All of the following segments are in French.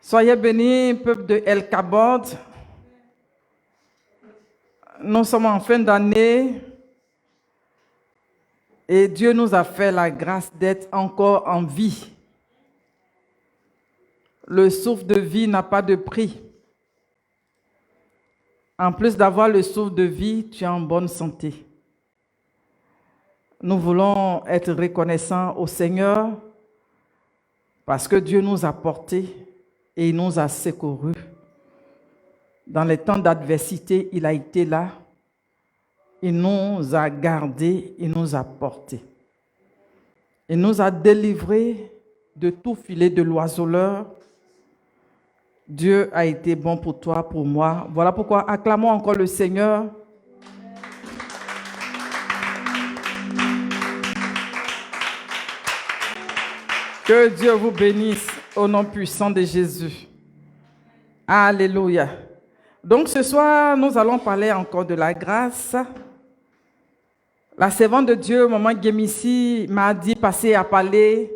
Soyez bénis, peuple de El Kabod. Nous sommes en fin d'année et Dieu nous a fait la grâce d'être encore en vie. Le souffle de vie n'a pas de prix. En plus d'avoir le souffle de vie, tu es en bonne santé. Nous voulons être reconnaissants au Seigneur parce que Dieu nous a portés et il nous a secourus. Dans les temps d'adversité, il a été là. Il nous a gardés, il nous a portés. Il nous a délivrés de tout filet de l'oiseleur. Dieu a été bon pour toi, pour moi. Voilà pourquoi acclamons encore le Seigneur. Que Dieu vous bénisse au nom puissant de Jésus. Alléluia. Donc ce soir, nous allons parler encore de la grâce. La servante de Dieu, Maman Gemissi, m'a dit passer à parler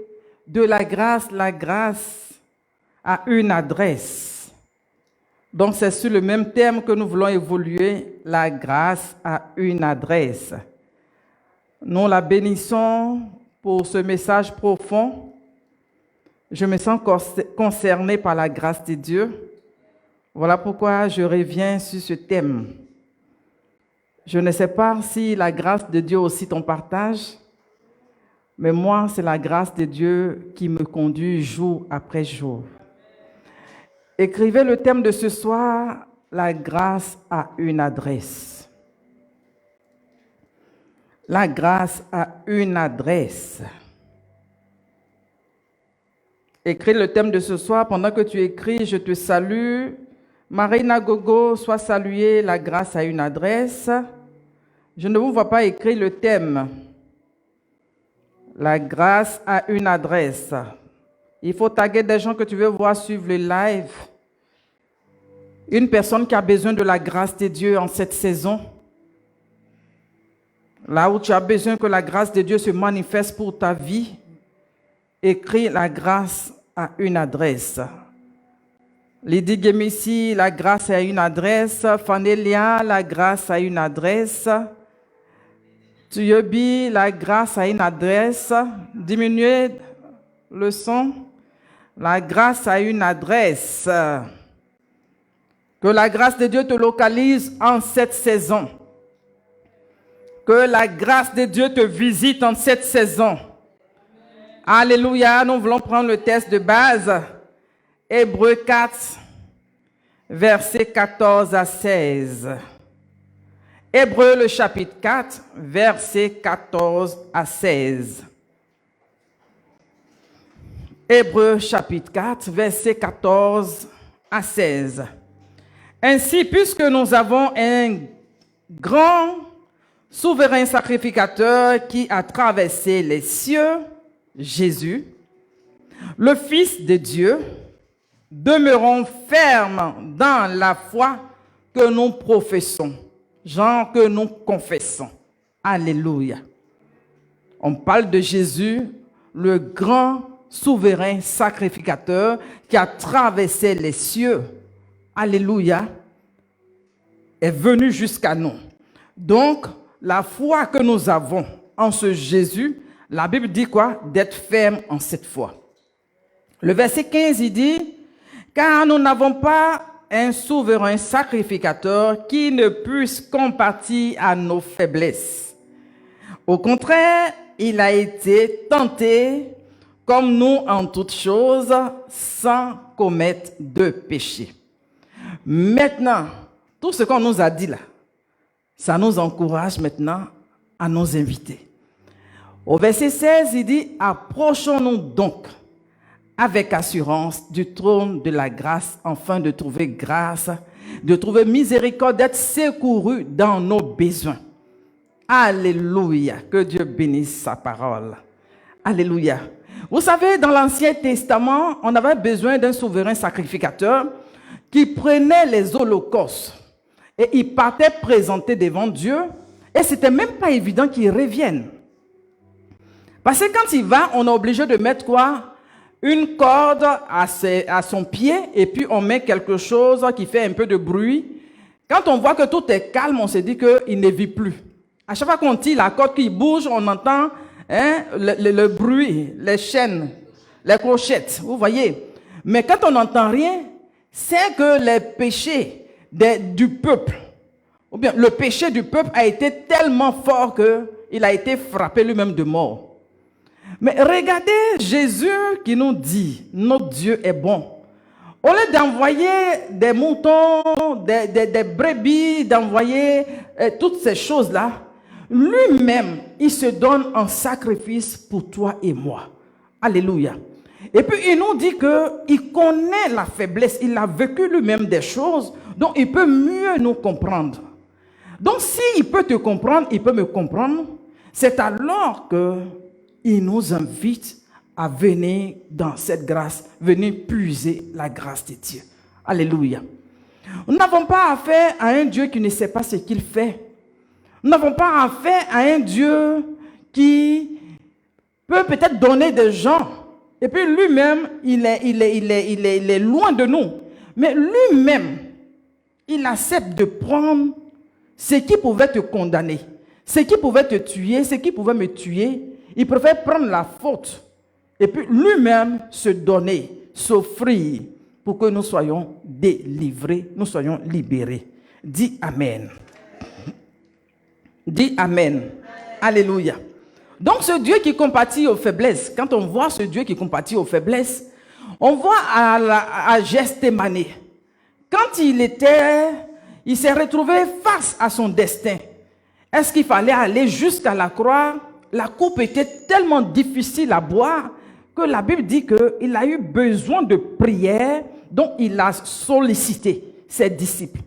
de la grâce à une adresse. Donc c'est sur le même thème que nous voulons évoluer, la grâce à une adresse. Nous la bénissons pour ce message profond. Je me sens concernée par la grâce de Dieu. Voilà pourquoi je reviens sur ce thème. Je ne sais pas si la grâce de Dieu aussi t'en partage, mais moi, c'est la grâce de Dieu qui me conduit jour après jour. Écrivez le thème de ce soir, la grâce à une adresse. La grâce à une adresse. Écris le thème de ce soir. Pendant que tu écris, je te salue. Marina Gogo, sois saluée, la grâce à une adresse. Je ne vous vois pas écrire le thème. La grâce à une adresse. Il faut taguer des gens que tu veux voir suivre le live. Une personne qui a besoin de la grâce de Dieu en cette saison. Là où tu as besoin que la grâce de Dieu se manifeste pour ta vie, écris la grâce à une adresse. Lydie Gemissi, la grâce à une adresse. Fanélia, la grâce à une adresse. Tuyobi, la grâce à une adresse. Diminuez le son. La grâce à une adresse. Que la grâce de Dieu te localise en cette saison. Que la grâce de Dieu te visite en cette saison. Alléluia, nous voulons prendre le texte de base. Hébreux 4, versets 14 à 16. Hébreux le chapitre 4, versets 14 à 16. Hébreux chapitre 4, versets 14 à 16. Ainsi, puisque nous avons un grand souverain sacrificateur qui a traversé les cieux, Jésus, le Fils de Dieu, demeurons fermes dans la foi que nous professons, genre que nous confessons. Alléluia. On parle de Jésus, le grand souverain sacrificateur qui a traversé les cieux. Alléluia. Est venu jusqu'à nous. Donc, la foi que nous avons en ce Jésus, la Bible dit quoi? D'être ferme en cette foi. Le verset 15, il dit, car nous n'avons pas un souverain sacrificateur qui ne puisse compatir à nos faiblesses. Au contraire, il a été tenté comme nous en toutes choses, sans commettre de péché. Maintenant, tout ce qu'on nous a dit là, ça nous encourage maintenant à nous inviter. Au verset 16, il dit, approchons-nous donc avec assurance du trône de la grâce, afin de trouver grâce, de trouver miséricorde, d'être secouru dans nos besoins. Alléluia, que Dieu bénisse sa parole. Alléluia. Vous savez, dans l'Ancien Testament, on avait besoin d'un souverain sacrificateur qui prenait les holocaustes et il partait présenter devant Dieu et ce n'était même pas évident qu'il revienne. Parce que quand il va, on est obligé de mettre quoi? une corde à son pied et puis on met quelque chose qui fait un peu de bruit. Quand on voit que tout est calme, on se dit qu'il ne vit plus. À chaque fois qu'on tire la corde qui bouge, on entend le bruit, les chaînes, les clochettes, vous voyez. Mais quand on n'entend rien, c'est que les péchés du peuple, ou bien le péché du peuple a été tellement fort qu'il a été frappé lui-même de mort. Mais regardez Jésus qui nous dit, notre Dieu est bon. Au lieu d'envoyer des moutons, des brebis, d'envoyer toutes ces choses-là, lui-même, il se donne en sacrifice pour toi et moi. Alléluia. Et puis il nous dit qu'il connaît la faiblesse, il a vécu lui-même des choses, donc il peut mieux nous comprendre. Donc s'il peut te comprendre, il peut me comprendre, c'est alors qu'il nous invite à venir dans cette grâce, venir puiser la grâce de Dieu. Alléluia. Nous n'avons pas affaire à un Dieu qui ne sait pas ce qu'il fait. Nous n'avons pas affaire à un Dieu qui peut peut-être donner des gens. Et puis lui-même, il est loin de nous. Mais lui-même, il accepte de prendre ce qui pouvait te condamner, ce qui pouvait te tuer, ce qui pouvait me tuer. Il préfère prendre la faute et puis lui-même se donner, s'offrir pour que nous soyons délivrés, nous soyons libérés. Dis Amen. Dis Amen. Alléluia. Donc ce Dieu qui compatit aux faiblesses, quand on voit ce Dieu qui compatit aux faiblesses, on voit à Gethsémani, quand il s'est retrouvé face à son destin. Est-ce qu'il fallait aller jusqu'à la croix? La coupe était tellement difficile à boire que la Bible dit qu'il a eu besoin de prière dont il a sollicité ses disciples.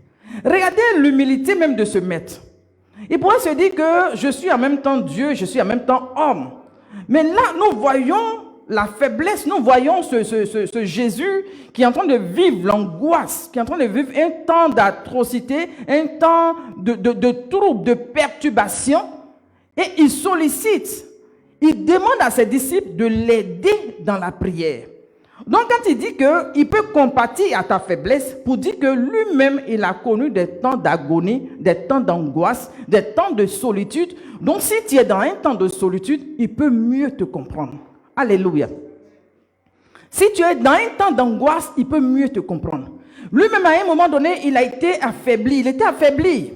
Regardez l'humilité même de ce maître. Il pourrait se dire que je suis en même temps Dieu, je suis en même temps homme. Mais là, nous voyons la faiblesse, nous voyons ce Jésus qui est en train de vivre l'angoisse, qui est en train de vivre un temps d'atrocité, un temps de trouble, de perturbation. Et il sollicite, il demande à ses disciples de l'aider dans la prière. Donc quand il dit qu'il peut compatir à ta faiblesse, pour dire que lui-même, il a connu des temps d'agonie, des temps d'angoisse, des temps de solitude. Donc si tu es dans un temps de solitude, il peut mieux te comprendre. Alléluia. Si tu es dans un temps d'angoisse, il peut mieux te comprendre. Lui-même, à un moment donné, il a été affaibli. Il était affaibli.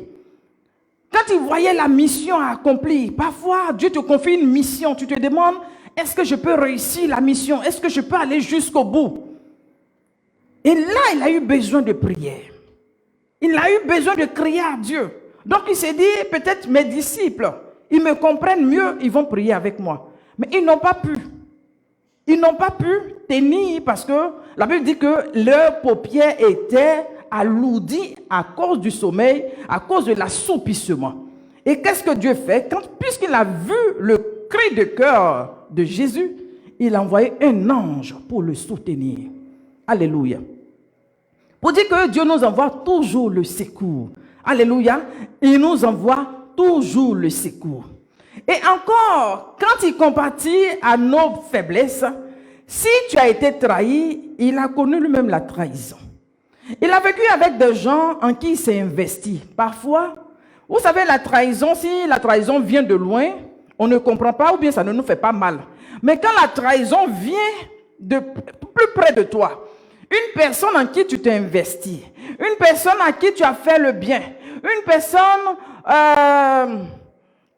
Quand il voyait la mission accomplie, parfois Dieu te confie une mission, tu te demandes, est-ce que je peux réussir la mission? Est-ce que je peux aller jusqu'au bout? Et là, il a eu besoin de prière. Il a eu besoin de crier à Dieu. Donc il s'est dit, peut-être mes disciples, ils me comprennent mieux, ils vont prier avec moi. Mais ils n'ont pas pu. Ils n'ont pas pu tenir parce que la Bible dit que leurs paupières étaient alourdies à cause du sommeil, à cause de l'assoupissement. Et qu'est-ce que Dieu fait? Puisqu'il a vu le cri de cœur de Jésus, il a envoyé un ange pour le soutenir. Alléluia. Pour dire que Dieu nous envoie toujours le secours. Alléluia. Il nous envoie toujours le secours. Et encore, quand il compatit à nos faiblesses, si tu as été trahi, il a connu lui-même la trahison. Il a vécu avec des gens en qui il s'est investi. Parfois, vous savez, la trahison, si la trahison vient de loin, on ne comprend pas ou bien ça ne nous fait pas mal. Mais quand la trahison vient de plus près de toi, une personne en qui tu t'es investi, une personne à qui tu as fait le bien, une personne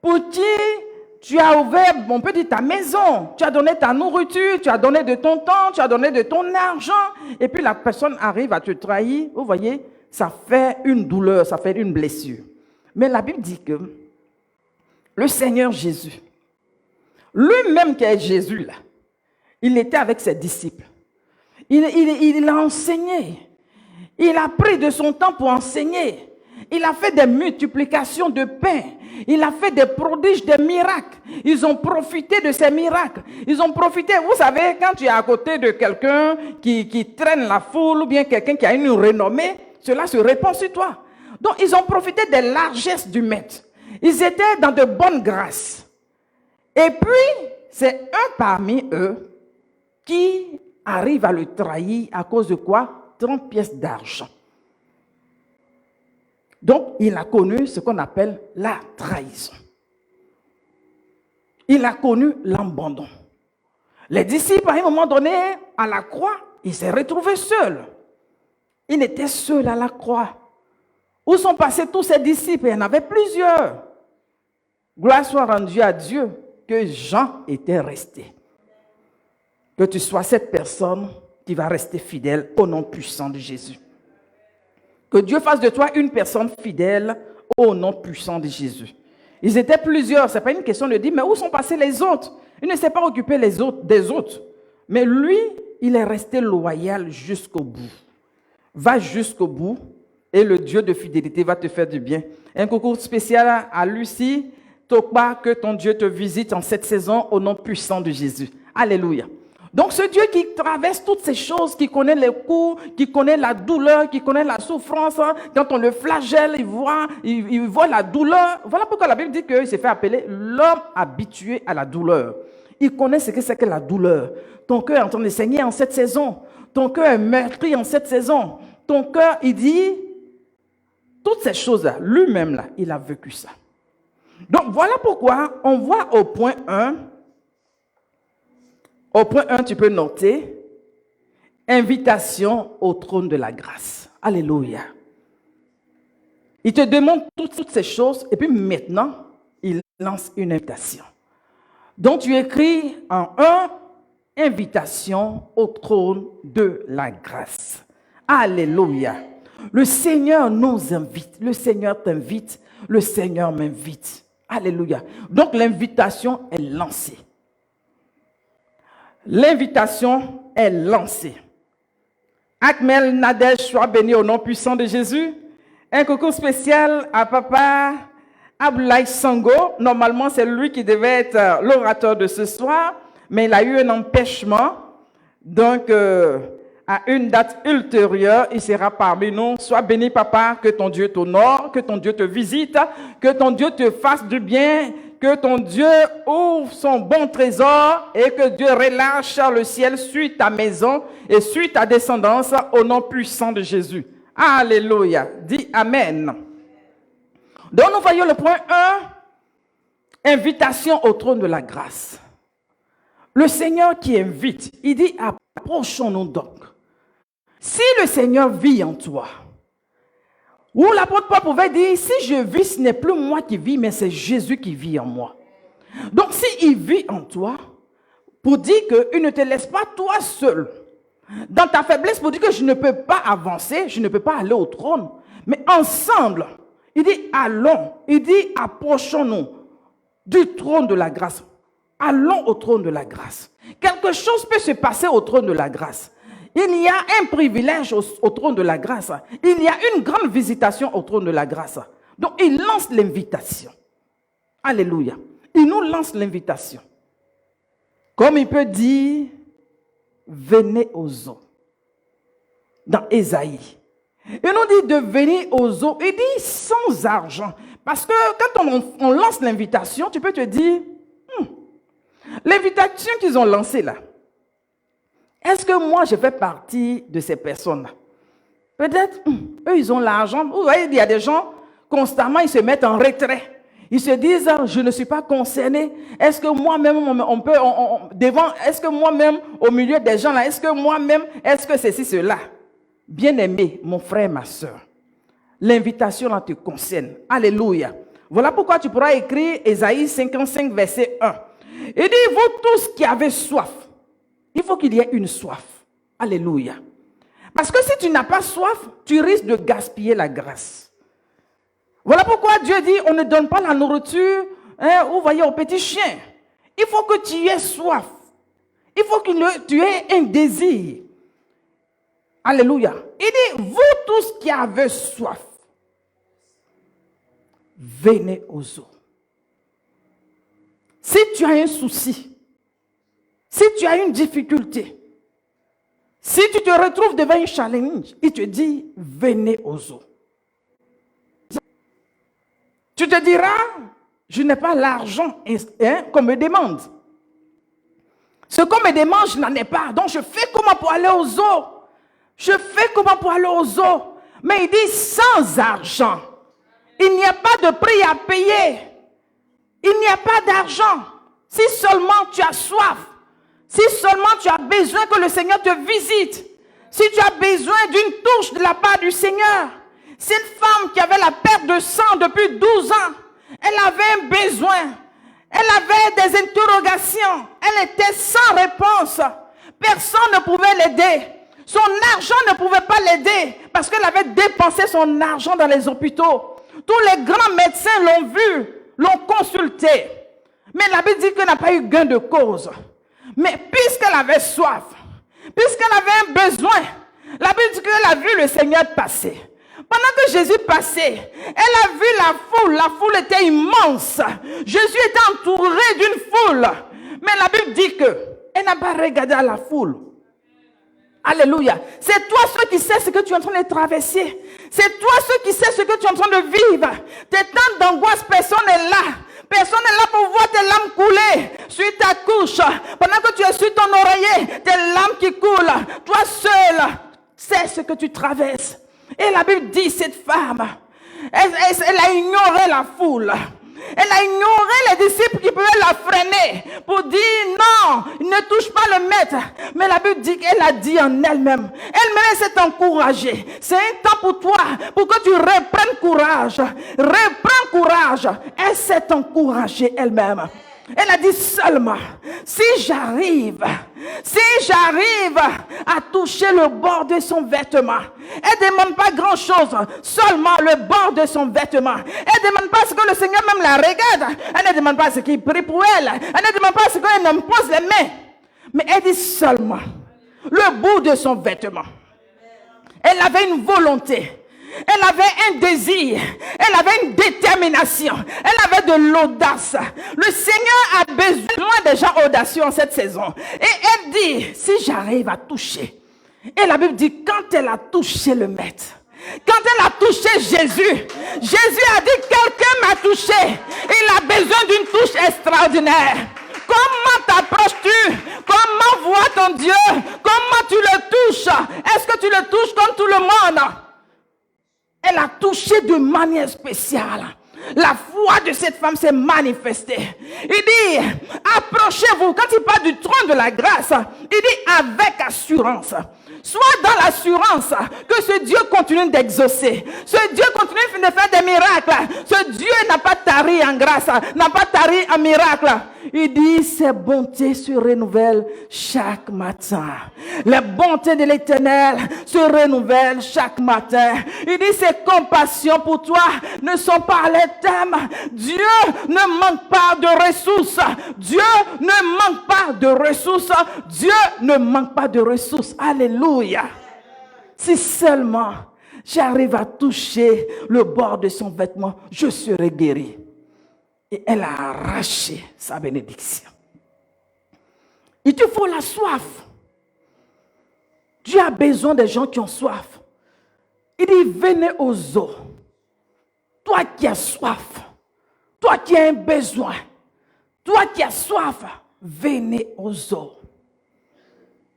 pour qui tu as ouvert, on peut dire, ta maison, tu as donné ta nourriture, tu as donné de ton temps, tu as donné de ton argent, et puis la personne arrive à te trahir, vous voyez, ça fait une douleur, ça fait une blessure. Mais la Bible dit que le Seigneur Jésus, lui-même qui est Jésus là, il était avec ses disciples. Il a enseigné. Il a pris de son temps pour enseigner. Il a fait des multiplications de pain. Il a fait des prodiges, des miracles. Ils ont profité de ces miracles. Ils ont profité, vous savez, quand tu es à côté de quelqu'un qui traîne la foule ou bien quelqu'un qui a une renommée, cela se répand sur toi. Donc, ils ont profité des largesses du maître. Ils étaient dans de bonnes grâces. Et puis, c'est un parmi eux qui arrive à le trahir à cause de quoi? 30 pièces d'argent. Donc, il a connu ce qu'on appelle la trahison. Il a connu l'abandon. Les disciples, à un moment donné, à la croix, il s'est retrouvé seul. Il était seul à la croix. Où sont passés tous ses disciples? Il y en avait plusieurs. Gloire soit rendue à Dieu que Jean était resté. Que tu sois cette personne qui va rester fidèle au nom puissant de Jésus. Que Dieu fasse de toi une personne fidèle au nom puissant de Jésus. Ils étaient plusieurs. Ce n'est pas une question de dire, mais où sont passés les autres? Il ne s'est pas occupé des autres. Mais lui, il est resté loyal jusqu'au bout. Va jusqu'au bout et le Dieu de fidélité va te faire du bien. Un coucou spécial à Lucie. Tokba, que ton Dieu te visite en cette saison au nom puissant de Jésus. Alléluia. Donc ce Dieu qui traverse toutes ces choses, qui connaît les coups, qui connaît la douleur, qui connaît la souffrance, quand on le flagelle, il voit la douleur. Voilà pourquoi la Bible dit qu'il s'est fait appeler l'homme habitué à la douleur. Il connaît ce que c'est que la douleur. Ton cœur est en train de saigner en cette saison. Ton cœur est meurtri en cette saison. Ton cœur, il dit, toutes ces choses-là, lui-même, là, il a vécu ça. Donc voilà pourquoi on voit au point 1, tu peux noter, invitation au trône de la grâce. Alléluia. Il te demande toutes ces choses et puis maintenant, il lance une invitation. Donc tu écris en 1, invitation au trône de la grâce. Alléluia. Le Seigneur nous invite, le Seigneur t'invite, le Seigneur m'invite. Alléluia. Donc l'invitation est lancée. L'invitation est lancée. Akmel Nadej, sois béni au nom puissant de Jésus. Un coucou spécial à papa Abdoulaye Sango. Normalement, c'est lui qui devait être l'orateur de ce soir, mais il a eu un empêchement. Donc, à une date ultérieure, il sera parmi nous. Sois béni, papa, que ton Dieu t'honore, que ton Dieu te visite, que ton Dieu te fasse du bien, que ton Dieu ouvre son bon trésor et que Dieu relâche le ciel sur ta maison et sur ta descendance au nom puissant de Jésus. Alléluia. Dis Amen. Donc, nous voyons le point 1, invitation au trône de la grâce. Le Seigneur qui invite, il dit, approchons-nous donc. Si le Seigneur vit en toi, ou l'apôtre Paul pouvait dire, si je vis, ce n'est plus moi qui vis, mais c'est Jésus qui vit en moi. Donc, s'il vit en toi, pour dire qu'il ne te laisse pas toi seul, dans ta faiblesse, pour dire que je ne peux pas avancer, je ne peux pas aller au trône, mais ensemble, il dit, allons, il dit, approchons-nous du trône de la grâce. Allons au trône de la grâce. Quelque chose peut se passer au trône de la grâce. Il y a un privilège au trône de la grâce. Il y a une grande visitation au trône de la grâce. Donc, il lance l'invitation. Alléluia. Il nous lance l'invitation. Comme il peut dire, venez aux eaux. Dans Ésaïe. Il nous dit de venir aux eaux. Il dit sans argent. Parce que quand on lance l'invitation, tu peux te dire, l'invitation qu'ils ont lancée là, est-ce que moi je fais partie de ces personnes-là? Peut-être, eux ils ont l'argent. Vous voyez, il y a des gens, constamment ils se mettent en retrait. Ils se disent, je ne suis pas concerné. Est-ce que moi-même, est-ce que moi-même, au milieu des gens là, est-ce que moi-même, est-ce que ceci, cela? Bien-aimé, mon frère, ma soeur, l'invitation là te concerne. Alléluia. Voilà pourquoi tu pourras écrire Ésaïe 55, verset 1. Il dit, vous tous qui avez soif, il faut qu'il y ait une soif. Alléluia. Parce que si tu n'as pas soif, tu risques de gaspiller la grâce. Voilà pourquoi Dieu dit, on ne donne pas la nourriture, vous voyez, aux petits chiens. Il faut que tu aies soif. Il faut que tu aies un désir. Alléluia. Il dit, vous tous qui avez soif, venez aux eaux. Si tu as un souci, si tu as une difficulté, si tu te retrouves devant un challenge, il te dit, venez aux eaux. Tu te diras, je n'ai pas l'argent qu'on me demande. Ce qu'on me demande, je n'en ai pas. Donc je fais comment pour aller aux eaux? Je fais comment pour aller aux eaux? Mais il dit sans argent. Il n'y a pas de prix à payer. Il n'y a pas d'argent. Si seulement tu as soif. Si seulement tu as besoin que le Seigneur te visite. Si tu as besoin d'une touche de la part du Seigneur. C'est une femme qui avait la perte de sang depuis 12 ans. Elle avait un besoin. Elle avait des interrogations. Elle était sans réponse. Personne ne pouvait l'aider. Son argent ne pouvait pas l'aider parce qu'elle avait dépensé son argent dans les hôpitaux. Tous les grands médecins l'ont vu, l'ont consulté. Mais la Bible dit qu'elle n'a pas eu gain de cause. Mais puisqu'elle avait soif, puisqu'elle avait un besoin, la Bible dit qu'elle a vu le Seigneur passer. Pendant que Jésus passait, elle a vu la foule était immense. Jésus était entouré d'une foule. Mais la Bible dit qu'elle n'a pas regardé à la foule. Alléluia. C'est toi ceux qui sais ce que tu es en train de traverser. C'est toi ceux qui sais ce que tu es en train de vivre. Tes temps d'angoisse, personne n'est là. Personne n'est là pour voir tes larmes couler sur ta couche. Pendant que tu es sur ton oreiller, tes larmes qui coulent. Toi seul sais ce que tu traverses. Et la Bible dit, cette femme, elle a ignoré la foule. Elle a ignoré les disciples qui pouvaient la freiner pour dire non, ne touche pas le maître. Mais la Bible dit qu'elle a dit en elle-même. Elle-même s'est encouragée. C'est un temps pour toi, pour que tu reprennes courage. Reprends courage. Elle s'est encouragée elle-même. Elle a dit seulement, si j'arrive à toucher le bord de son vêtement. Elle ne demande pas grand chose, seulement le bord de son vêtement. Elle ne demande pas ce que le Seigneur même la regarde. Elle ne demande pas ce qu'il prie pour elle. Elle ne demande pas ce qu'il me pose les mains. Mais elle dit seulement le bout de son vêtement. Elle avait une volonté. Elle avait un désir, elle avait une détermination, elle avait de l'audace. Le Seigneur a besoin des gens audacieux en cette saison. Et elle dit, si j'arrive à toucher. Et la Bible dit, quand elle a touché le maître, quand elle a touché Jésus, Jésus a dit, quelqu'un m'a touché. Il a besoin d'une touche extraordinaire. Comment t'approches-tu? Comment vois ton Dieu? Comment tu le touches? Est-ce que tu le touches comme tout le monde? Elle a touché de manière spéciale. La foi de cette femme s'est manifestée. Il dit, approchez-vous. Quand il parle du trône de la grâce, il dit avec assurance. Sois dans l'assurance que ce Dieu continue d'exaucer. Ce Dieu continue de faire des miracles. Ce Dieu n'a pas tari en grâce, n'a pas tari en miracle. Il dit, ses bontés se renouvellent chaque matin. Les bontés de l'Éternel se renouvellent chaque matin. Il dit, ses compassions pour toi ne sont pas à l'éternel. Dieu ne manque pas de ressources. Dieu ne manque pas de ressources. Dieu ne manque pas de ressources. Alléluia. Si seulement j'arrive à toucher le bord de son vêtement, je serai guéri. Et elle a arraché sa bénédiction. Il te faut la soif. Dieu a besoin des gens qui ont soif. Il dit, venez aux eaux. Toi qui as soif, toi qui as un besoin, toi qui as soif, venez aux eaux.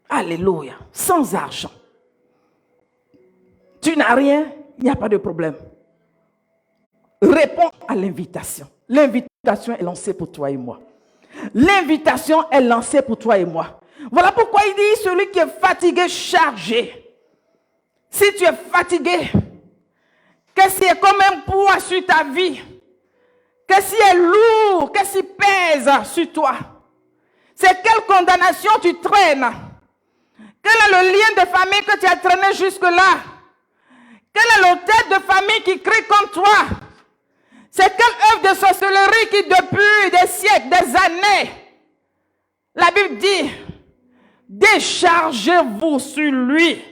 Alléluia. Sans argent. Tu n'as rien, il n'y a pas de problème. Réponds à l'invitation. L'invitation est lancée pour toi et moi. L'invitation est lancée pour toi et moi. Voilà pourquoi il dit, celui qui est fatigué, chargé. Si tu es fatigué, qu'est-ce qui est comme un poids sur ta vie? Qu'est-ce qui est lourd? Qu'est-ce qui pèse sur toi? C'est quelle condamnation tu traînes? Quel est le lien de famille que tu as traîné jusque-là? Quel est le tête de famille qui crie comme toi? C'est quelle œuvre de sorcellerie qui depuis des siècles, des années, la Bible dit, déchargez-vous sur lui.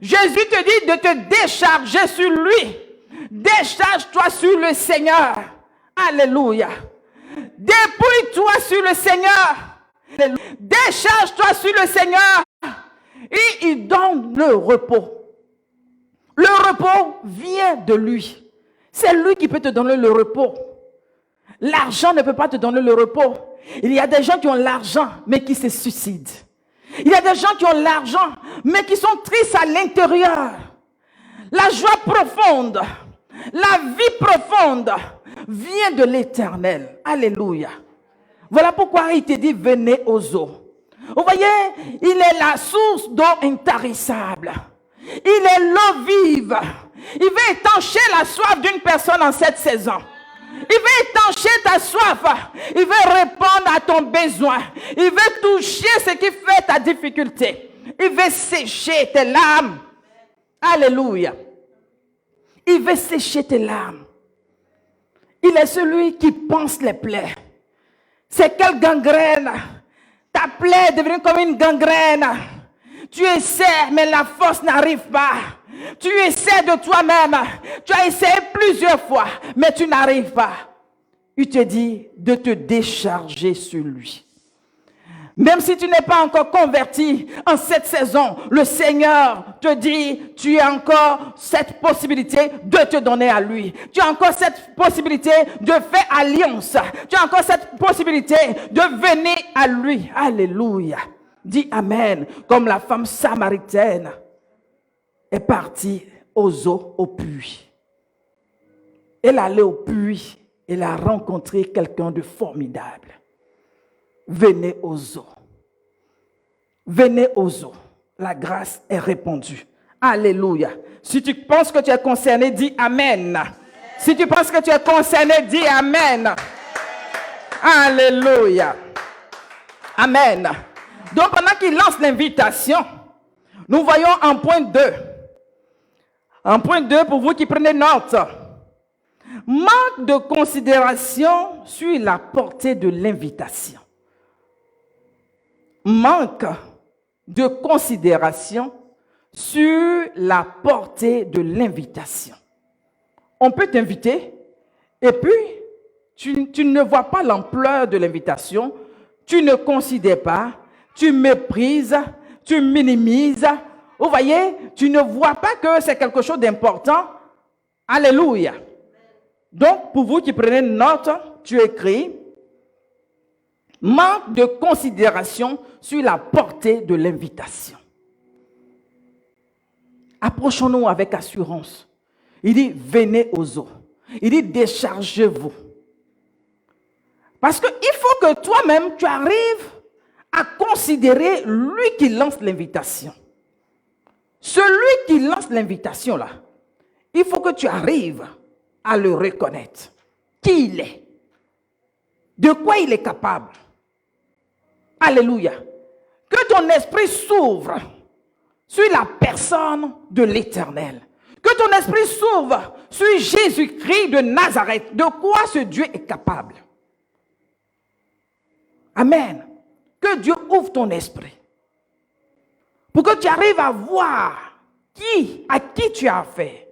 Jésus te dit de te décharger sur lui. Décharge-toi sur le Seigneur. Alléluia. Dépouille-toi sur le Seigneur. Décharge-toi sur le Seigneur. Et il donne le repos. Le repos vient de lui. C'est lui qui peut te donner le repos. L'argent ne peut pas te donner le repos. Il y a des gens qui ont l'argent, mais qui se suicident. Il y a des gens qui ont l'argent, mais qui sont tristes à l'intérieur. La joie profonde, la vie profonde vient de l'Éternel. Alléluia. Voilà pourquoi il te dit, venez aux eaux. Vous voyez, il est la source d'eau intarissable. Il est l'eau vive. Il veut étancher la soif d'une personne en cette saison. Il veut étancher ta soif. Il veut répondre à ton besoin. Il veut toucher ce qui fait ta difficulté. Il veut sécher tes larmes. Alléluia. Il veut sécher tes larmes. Il est celui qui pense les plaies. C'est quelle gangrène? Ta plaie est devenue comme une gangrène. Tu essaies, mais la force n'arrive pas. Tu essaies de toi-même. Tu as essayé plusieurs fois, mais tu n'arrives pas. Il te dit de te décharger sur lui. Même si tu n'es pas encore converti en cette saison, le Seigneur te dit, tu as encore cette possibilité de te donner à lui. Tu as encore cette possibilité de faire alliance. Tu as encore cette possibilité de venir à lui. Alléluia. Dis Amen. Comme la femme samaritaine est partie aux eaux, au puits. Elle allait au puits. Elle a rencontré quelqu'un de formidable. Venez aux eaux. Venez aux eaux. La grâce est répandue. Alléluia. Si tu penses que tu es concerné, dis Amen. Si tu penses que tu es concerné, dis Amen. Alléluia. Amen. Donc pendant qu'il lance l'invitation, nous voyons en point 2. En point 2, pour vous qui prenez note. Manque de considération sur la portée de l'invitation. Manque de considération sur la portée de l'invitation. On peut t'inviter et puis tu ne vois pas l'ampleur de l'invitation, tu ne considères pas, tu méprises, tu minimises. Vous voyez, tu ne vois pas que c'est quelque chose d'important. Alléluia. Donc, pour vous qui prenez note, tu écris manque de considération sur la portée de l'invitation. Approchons-nous avec assurance. Il dit, venez aux eaux. Il dit, déchargez-vous. Parce qu'il faut que toi-même, tu arrives à considérer lui qui lance l'invitation. Celui qui lance l'invitation, là, il faut que tu arrives à le reconnaître. Qui il est? De quoi il est capable? Alléluia. Que ton esprit s'ouvre sur la personne de l'Éternel. Que ton esprit s'ouvre sur Jésus-Christ de Nazareth. De quoi ce Dieu est capable? Amen. Que Dieu ouvre ton esprit. Pour que tu arrives à voir à qui tu as affaire.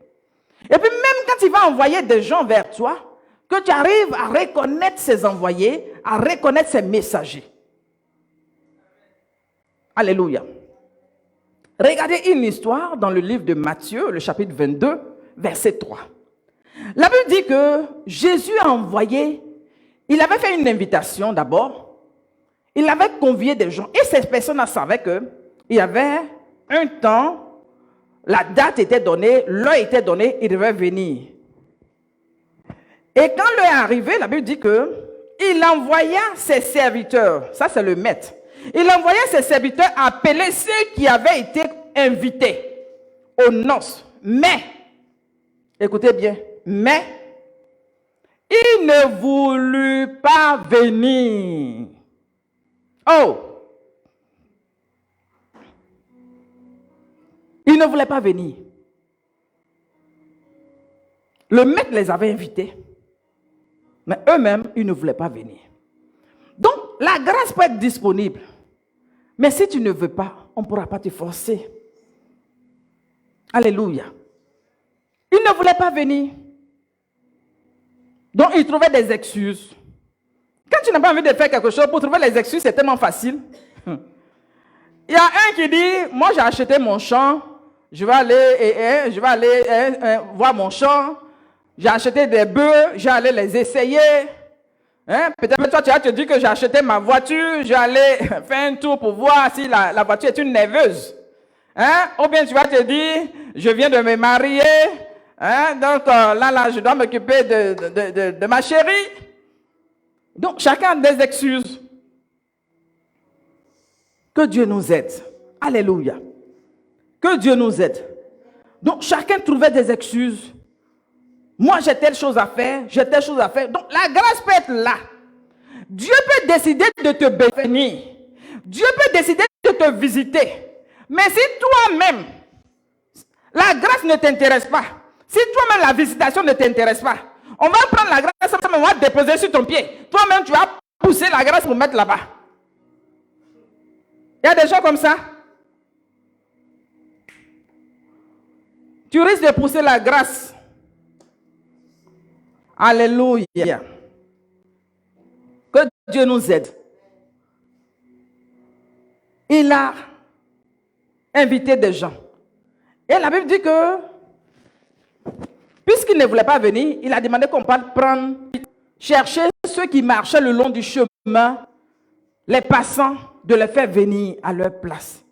Et puis même quand il va envoyer des gens vers toi, que tu arrives à reconnaître ses envoyés, à reconnaître ses messagers. Alléluia. Regardez une histoire dans le livre de Matthieu, le chapitre 22, verset 3. La Bible dit que Jésus a envoyé, il avait fait une invitation d'abord, il avait convié des gens, et ces personnes savaient qu'il y avait un temps, la date était donnée, l'heure était donnée, il devait venir. Et quand l'heure est arrivée, la Bible dit qu'il envoya ses serviteurs, ça c'est le maître, il envoyait ses serviteurs appeler ceux qui avaient été invités aux noces. Mais, écoutez bien, mais, il ne voulut pas venir. Oh! Il ne voulait pas venir. Le maître les avait invités, mais eux-mêmes, ils ne voulaient pas venir. Donc, la grâce peut être disponible. Mais si tu ne veux pas, on ne pourra pas te forcer. Alléluia. Il ne voulait pas venir. Donc, il trouvait des excuses. Quand tu n'as pas envie de faire quelque chose, pour trouver les excuses, c'est tellement facile. Il y a un qui dit, moi j'ai acheté mon champ, je vais aller voir mon champ, j'ai acheté des bœufs, je vais aller les essayer. Hein? Peut-être toi, tu vas te dire que j'ai acheté ma voiture, je vais aller faire un tour pour voir si la voiture est une nerveuse. Hein? Ou bien tu vas te dire, je viens de me marier, hein? Donc là, je dois m'occuper de ma chérie. Donc, chacun a des excuses. Que Dieu nous aide. Alléluia. Que Dieu nous aide. Donc, chacun trouvait des excuses. Moi, j'ai telle chose à faire, j'ai telle chose à faire. Donc, la grâce peut être là. Dieu peut décider de te bénir. Dieu peut décider de te visiter. Mais si toi-même, la grâce ne t'intéresse pas, si toi-même la visitation ne t'intéresse pas, on va prendre la grâce, on va déposer sur ton pied. Toi-même, tu vas pousser la grâce pour mettre là-bas. Il y a des gens comme ça. Tu risques de pousser la grâce. Alléluia. Que Dieu nous aide. Il a invité des gens. Et la Bible dit que, puisqu'il ne voulait pas venir, il a demandé qu'on parte prendre, chercher ceux qui marchaient le long du chemin, les passants, de les faire venir à leur place.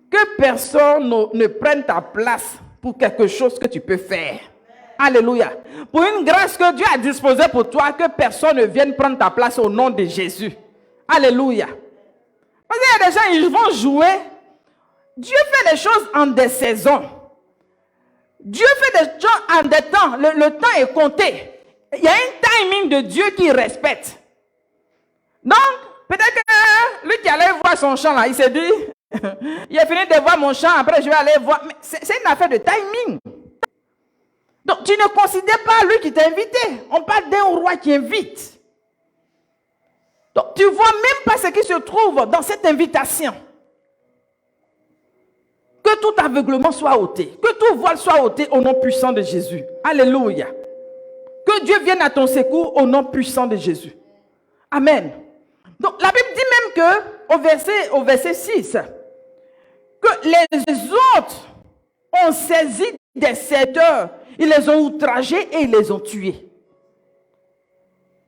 Que personne ne prenne ta place pour quelque chose que tu peux faire. Alléluia. Pour une grâce que Dieu a disposée pour toi, que personne ne vienne prendre ta place au nom de Jésus. Alléluia. Parce qu'il y a des gens, ils vont jouer. Dieu fait les choses en des saisons. Dieu fait des choses en des temps. Le temps est compté. Il y a un timing de Dieu qui respecte. Donc, peut-être que lui qui allait voir son champ là, il s'est dit, il a fini de voir mon champ, après je vais aller voir. Mais c'est une affaire de timing. Donc, tu ne considères pas lui qui t'a invité. On parle d'un roi qui invite. Donc, tu ne vois même pas ce qui se trouve dans cette invitation. Que tout aveuglement soit ôté. Que tout voile soit ôté au nom puissant de Jésus. Alléluia. Que Dieu vienne à ton secours au nom puissant de Jésus. Amen. Donc, la Bible dit même que, au verset 6, que les autres ont saisi des serviteurs. Ils les ont outragés et ils les ont tués.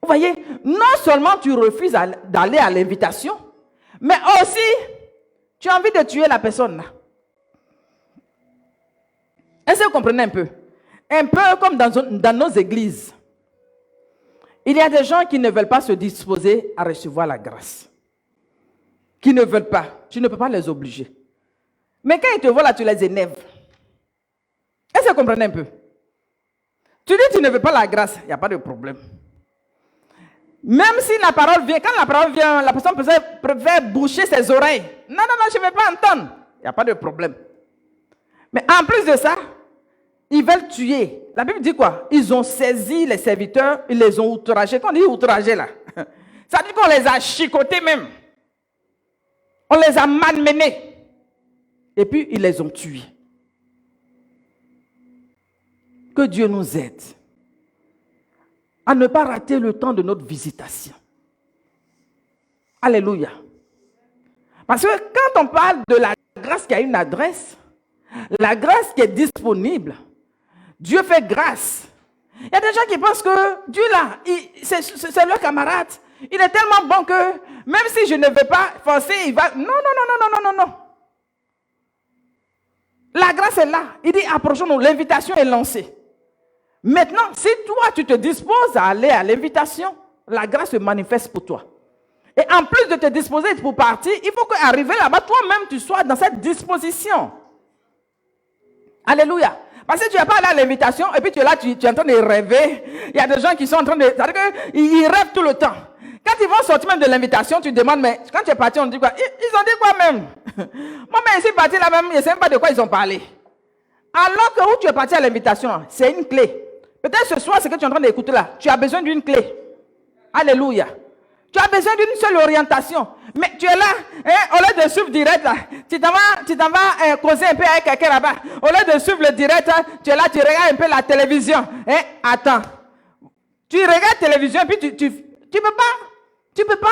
Vous voyez, non seulement tu refuses d'aller à l'invitation, mais aussi tu as envie de tuer la personne là. Est-ce que vous comprenez un peu? Un peu comme dans nos églises. Il y a des gens qui ne veulent pas se disposer à recevoir la grâce. Qui ne veulent pas. Tu ne peux pas les obliger. Mais quand ils te voient là, tu les énerves. Est-ce que vous comprenez un peu? Tu dis que tu ne veux pas la grâce, il n'y a pas de problème. Même si la parole vient, quand la parole vient, la personne préfère boucher ses oreilles. Non, je ne veux pas entendre. Il n'y a pas de problème. Mais en plus de ça, ils veulent tuer. La Bible dit quoi? Ils ont saisi les serviteurs, ils les ont outragés. Quand on dit outragés là, ça dit qu'on les a chicotés même. On les a malmenés. Et puis ils les ont tués. Que Dieu nous aide à ne pas rater le temps de notre visitation. Alléluia. Parce que quand on parle de la grâce qui a une adresse, la grâce qui est disponible, Dieu fait grâce. Il y a des gens qui pensent que Dieu là, c'est leur camarade. Il est tellement bon que même si je ne vais pas forcer, il va... Non. La grâce est là. Il dit approchons-nous, l'invitation est lancée. Maintenant, si toi tu te disposes à aller à l'invitation, la grâce se manifeste pour toi. Et en plus de te disposer pour partir, il faut qu'arriver là-bas, toi-même tu sois dans cette disposition. Alléluia. Parce que tu n'es pas allé à l'invitation et puis tu es là, tu es en train de rêver. Il y a des gens qui sont en train de... C'est-à-dire qu'ils rêvent tout le temps. Quand ils vont sortir même de l'invitation, tu te demandes, mais quand tu es parti, on dit quoi? Ils ont dit quoi même? Moi-même, je suis parti là même, je ne sais même pas de quoi ils ont parlé. Alors que où tu es parti à l'invitation, c'est une clé. Peut-être ce soir, ce que tu es en train d'écouter là, tu as besoin d'une clé. Alléluia. Tu as besoin d'une seule orientation. Mais tu es là, au lieu de suivre direct, là, tu t'en vas causer un peu avec quelqu'un là-bas. Au lieu de suivre le direct, tu es là, tu regardes un peu la télévision. Attends. Tu regardes la télévision et puis tu peux pas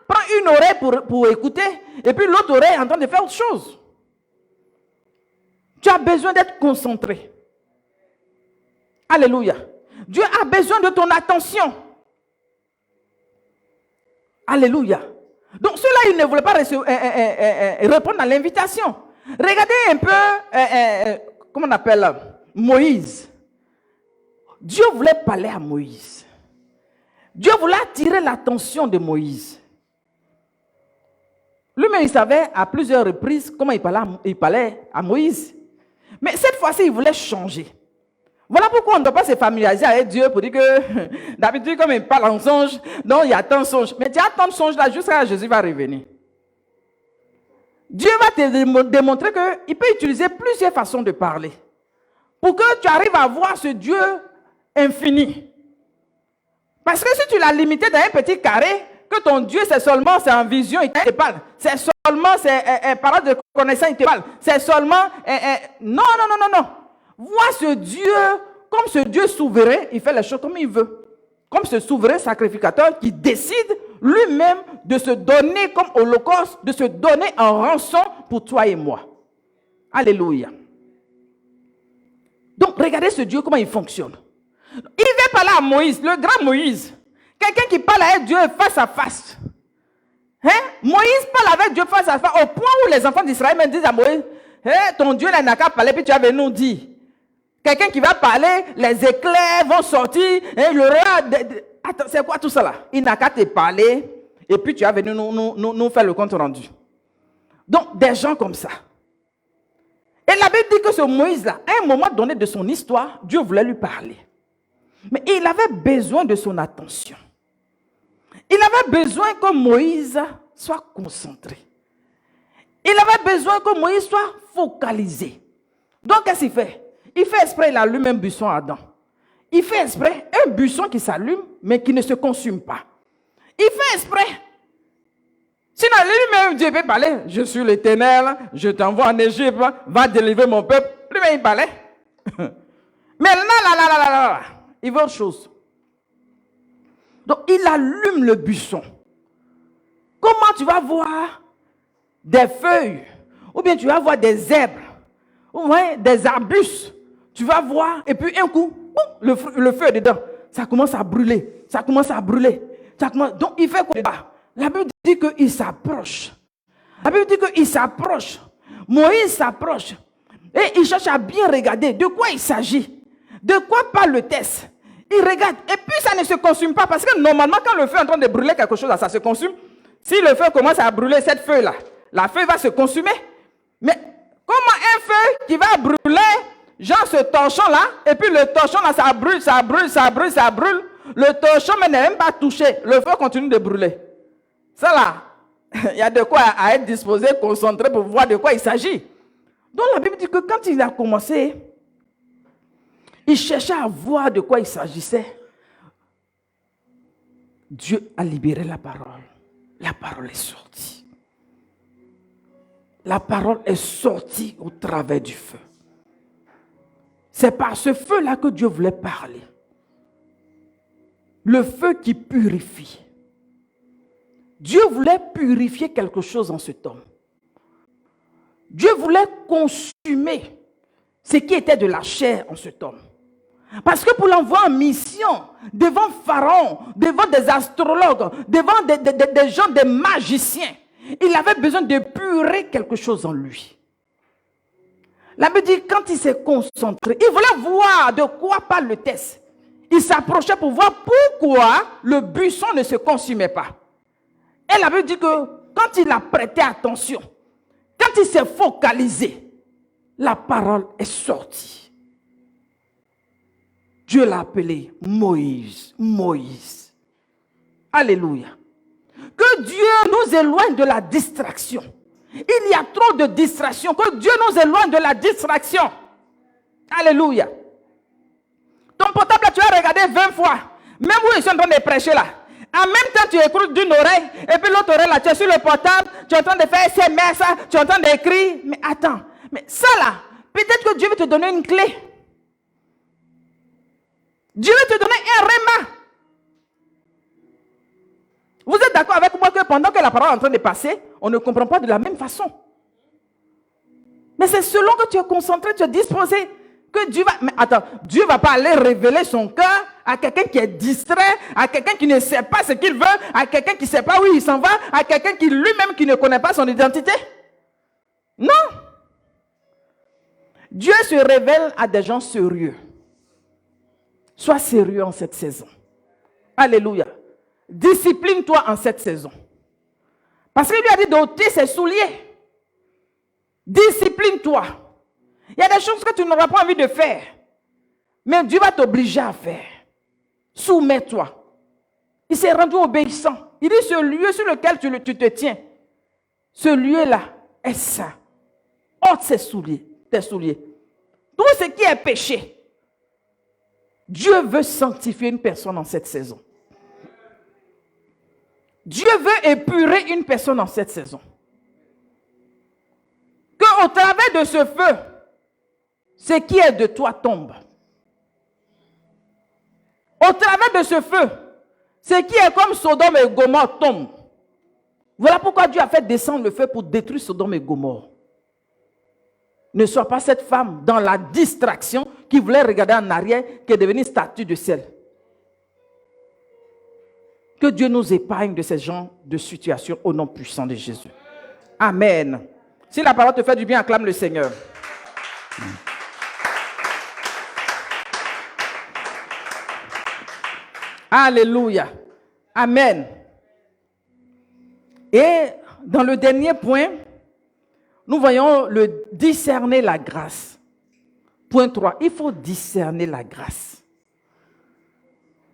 prendre une oreille pour écouter et puis l'autre oreille en train de faire autre chose. Tu as besoin d'être concentré. Alléluia. Dieu a besoin de ton attention. Alléluia. Donc ceux-là, ils ne voulaient pas répondre à l'invitation. Regardez un peu, comment on appelle, Moïse. Dieu voulait parler à Moïse. Dieu voulait attirer l'attention de Moïse. Lui-même, il savait à plusieurs reprises comment il parlait à Moïse. Mais cette fois-ci, il voulait changer. Voilà pourquoi on ne doit pas se familiariser avec Dieu pour dire que d'habitude, comme il parle en songe, donc il y a tant de songes. Mais tu as tant de songes là jusqu'à Jésus va revenir. Dieu va te démontrer qu'il peut utiliser plusieurs façons de parler pour que tu arrives à voir ce Dieu infini. Parce que si tu l'as limité dans un petit carré, que ton Dieu c'est en vision, il te parle. C'est seulement, parole de connaissance, il te parle. C'est seulement, non. Vois ce Dieu comme ce Dieu souverain, il fait les choses comme il veut. Comme ce souverain sacrificateur qui décide lui-même de se donner comme holocauste, de se donner en rançon pour toi et moi. Alléluia. Donc, regardez ce Dieu, comment il fonctionne. Il va parler à Moïse, le grand Moïse. Quelqu'un qui parle avec Dieu face à face. Moïse parle avec Dieu face à face, au point où les enfants d'Israël me disent à Moïse, ton Dieu n'a qu'à parler, puis tu avais nous dit. Quelqu'un qui va parler, les éclairs vont sortir, le roi... Attends, c'est quoi tout ça là? Il n'a qu'à te parler, et puis tu as venu nous faire le compte rendu. Donc, des gens comme ça. Et la Bible dit que ce Moïse-là, à un moment donné de son histoire, Dieu voulait lui parler. Mais il avait besoin de son attention. Il avait besoin que Moïse soit concentré. Il avait besoin que Moïse soit focalisé. Donc, qu'est-ce qu'il fait? Il fait exprès, il allume un buisson à Adam. Il fait exprès un buisson qui s'allume, mais qui ne se consume pas. Il fait exprès. Sinon, lui-même, Dieu peut parler. Je suis l'Éternel, je t'envoie en Égypte, va délivrer mon peuple. Lui-même, il parlait. Mais là, il veut autre chose. Donc, il allume le buisson. Comment tu vas voir des feuilles, ou bien tu vas voir des herbes, ou bien des arbustes, tu vas voir, et puis un coup, le feu est dedans. Ça commence à brûler. Donc, il fait quoi? La Bible dit qu'il s'approche. Moïse s'approche. Et il cherche à bien regarder de quoi il s'agit. De quoi parle le texte. Il regarde. Et puis, ça ne se consume pas. Parce que normalement, quand le feu est en train de brûler quelque chose, ça se consume. Si le feu commence à brûler cette feuille-là, la feuille va se consumer. Mais comment un feu qui va brûler, genre ce torchon-là, et puis le torchon-là, ça brûle. Le torchon n'est même pas touché. Le feu continue de brûler. Ça là, il y a de quoi à être disposé, concentré pour voir de quoi il s'agit. Donc la Bible dit que quand il a commencé, il cherchait à voir de quoi il s'agissait. Dieu a libéré la parole. La parole est sortie. La parole est sortie au travers du feu. C'est par ce feu-là que Dieu voulait parler. Le feu qui purifie. Dieu voulait purifier quelque chose en cet homme. Dieu voulait consumer ce qui était de la chair en cet homme. Parce que pour l'envoyer en mission, devant Pharaon, devant des astrologues, devant des gens, des magiciens, il avait besoin de purer quelque chose en lui. La Bible dit, quand il s'est concentré, il voulait voir de quoi parle le texte. Il s'approchait pour voir pourquoi le buisson ne se consumait pas. Et la Bible dit que quand il a prêté attention, quand il s'est focalisé, la parole est sortie. Dieu l'a appelé Moïse. Moïse. Alléluia. Que Dieu nous éloigne de la distraction. Il y a trop de distractions. Que Dieu nous éloigne de la distraction. Alléluia. Ton portable, tu as regardé 20 fois. Même où ils sont en train de prêcher là. En même temps, tu écoutes d'une oreille. Et puis l'autre oreille là, tu es sur le portable. Tu es en train de faire SMS. Tu es en train d'écrire. Mais attends. Mais ça là, peut-être que Dieu veut te donner une clé. Dieu veut te donner un réma. Vous êtes d'accord avec moi que pendant que la parole est en train de passer, on ne comprend pas de la même façon. Mais c'est selon que tu es concentré, tu es disposé, que Dieu va... Mais attends, Dieu ne va pas aller révéler son cœur à quelqu'un qui est distrait, à quelqu'un qui ne sait pas ce qu'il veut, à quelqu'un qui ne sait pas où il s'en va, à quelqu'un qui lui-même qui ne connaît pas son identité. Non. Dieu se révèle à des gens sérieux. Sois sérieux en cette saison. Alléluia. Discipline-toi en cette saison. Parce qu'il lui a dit d'ôter ses souliers. Discipline-toi. Il y a des choses que tu n'auras pas envie de faire. Mais Dieu va t'obliger à faire. Soumets-toi. Il s'est rendu obéissant. Il dit ce lieu sur lequel tu te tiens. Ce lieu-là est saint. Ôte tes souliers. Tout ce qui est péché. Dieu veut sanctifier une personne en cette saison. Dieu veut épurer une personne en cette saison. Qu'au travers de ce feu, ce qui est de toi tombe. Au travers de ce feu, ce qui est comme Sodome et Gomorrhe tombe. Voilà pourquoi Dieu a fait descendre le feu pour détruire Sodome et Gomorrhe. Ne sois pas cette femme dans la distraction qui voulait regarder en arrière, qui est devenue statue de sel. Que Dieu nous épargne de ces genres de situations au nom puissant de Jésus. Amen. Si la parole te fait du bien, acclame le Seigneur. Alléluia. Amen. Et dans le dernier point, nous voyons le discerner la grâce. Point 3, il faut discerner la grâce.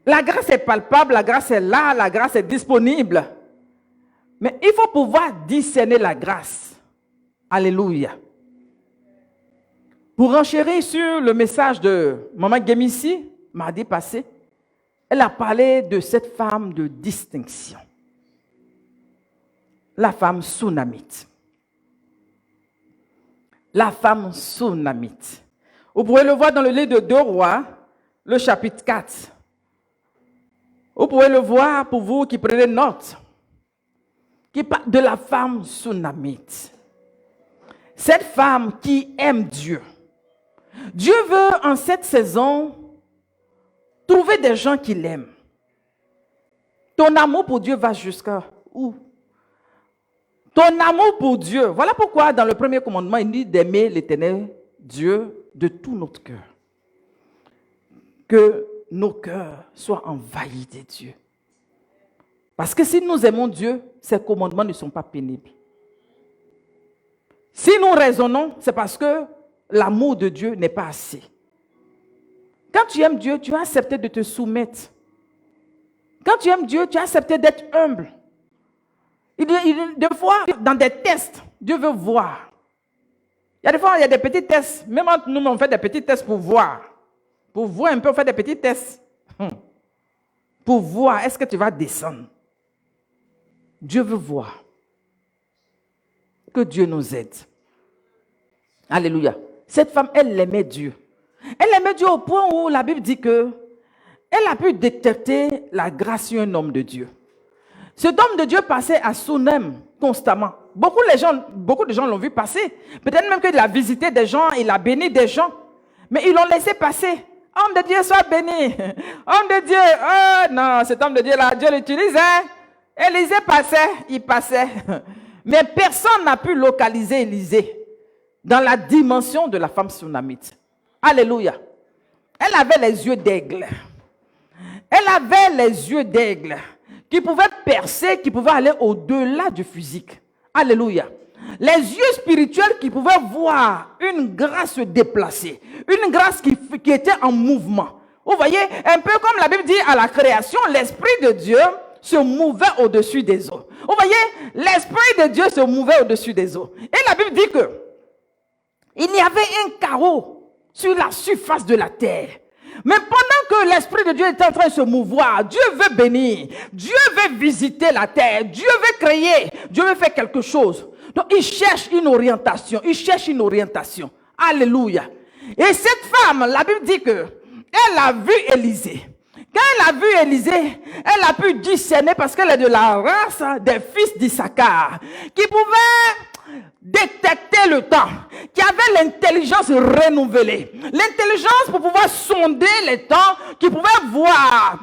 La grâce est palpable, la grâce est là, la grâce est disponible. Mais il faut pouvoir discerner la grâce. Alléluia. Pour enchérir sur le message de Maman Gemissi, mardi passé, elle a parlé de cette femme de distinction. La femme Sunamite. La femme Sunamite. Vous pouvez le voir dans le livre de 2 Rois, le chapitre 4. Vous pouvez le voir pour vous qui prenez note. Qui parle de la femme Sunamite. Cette femme qui aime Dieu. Dieu veut en cette saison trouver des gens qui l'aiment. Ton amour pour Dieu va jusqu'à où? Ton amour pour Dieu. Voilà pourquoi dans le premier commandement, il dit d'aimer l'Éternel Dieu de tout notre cœur. Que nos cœurs soient envahis de Dieu. Parce que si nous aimons Dieu, ces commandements ne sont pas pénibles. Si nous raisonnons, c'est parce que l'amour de Dieu n'est pas assez. Quand tu aimes Dieu, tu as accepté de te soumettre. Quand tu aimes Dieu, tu as accepté d'être humble. Des fois, dans des tests, Dieu veut voir. Il y a des fois, il y a des petits tests. Même nous, on fait des petits tests pour voir. Pour voir un peu, on fait des petits tests. Pour voir, est-ce que tu vas descendre? Dieu veut voir. Que Dieu nous aide. Alléluia. Cette femme, elle aimait Dieu. Elle aimait Dieu au point où la Bible dit que elle a pu détecter la grâce sur un homme de Dieu. Cet homme de Dieu passait à Sunem constamment. Beaucoup de gens l'ont vu passer. Peut-être même qu'il a visité des gens, il a béni des gens. Mais ils l'ont laissé passer. Homme de Dieu, sois béni. Homme de Dieu, oh non, cet homme de Dieu-là, Dieu l'utilisait. Élisée passait, il passait. Mais personne n'a pu localiser Élisée dans la dimension de la femme Sunamite. Alléluia. Elle avait les yeux d'aigle. Elle avait les yeux d'aigle qui pouvaient percer, qui pouvaient aller au-delà du physique. Alléluia. Les yeux spirituels qui pouvaient voir une grâce se déplacer. Une grâce qui était en mouvement. Vous voyez, un peu comme la Bible dit à la création, l'Esprit de Dieu se mouvait au-dessus des eaux. Vous voyez, l'Esprit de Dieu se mouvait au-dessus des eaux. Et la Bible dit que il y avait un carreau sur la surface de la terre. Mais pendant que l'Esprit de Dieu est en train de se mouvoir, Dieu veut bénir, Dieu veut visiter la terre, Dieu veut créer, Dieu veut faire quelque chose. Donc il cherche une orientation, Alléluia. Et cette femme, la Bible dit que elle a vu Élisée. Quand elle a vu Élisée, elle a pu discerner parce qu'elle est de la race des fils d'Issachar, qui pouvaient détectait le temps, qui avait l'intelligence renouvelée, l'intelligence pour pouvoir sonder les temps, qui pouvait voir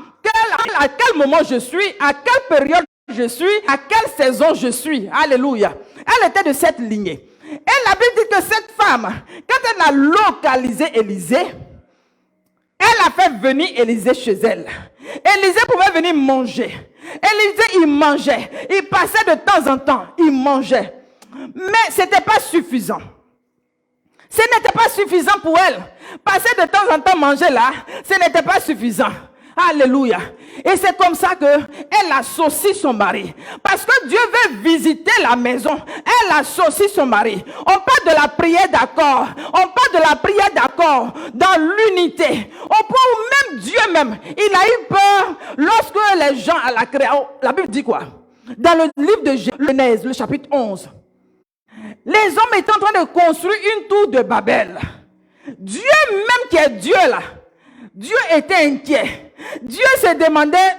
à quel moment je suis, à quelle période je suis, à quelle saison je suis. Alléluia. Elle était de cette lignée. Et la Bible dit que cette femme, quand elle a localisé Élisée, elle a fait venir Élisée chez elle. Élisée pouvait venir manger. Élisée, il mangeait. Il passait de temps en temps, il mangeait. Mais ce n'était pas suffisant. Ce n'était pas suffisant pour elle. Passer de temps en temps manger là, ce n'était pas suffisant. Alléluia. Et c'est comme ça qu'elle associe son mari. Parce que Dieu veut visiter la maison. Elle associe son mari. On parle de la prière d'accord. On parle de la prière d'accord dans l'unité. Au point où même Dieu même, il a eu peur lorsque les gens à la création. La Bible dit quoi? Dans le livre de Genèse, le chapitre 11. Les hommes étaient en train de construire une tour de Babel. Dieu même qui est Dieu là, Dieu était inquiet. Dieu se demandait,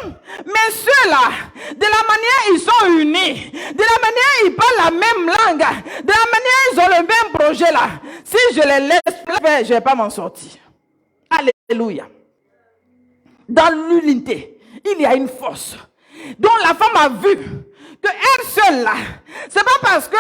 mais ceux-là, de la manière ils sont unis, de la manière ils parlent la même langue, de la manière ils ont le même projet là, si je les laisse faire, je ne vais pas m'en sortir. Alléluia. Dans l'unité, il y a une force dont la femme a vu que elle seule là, c'est pas parce que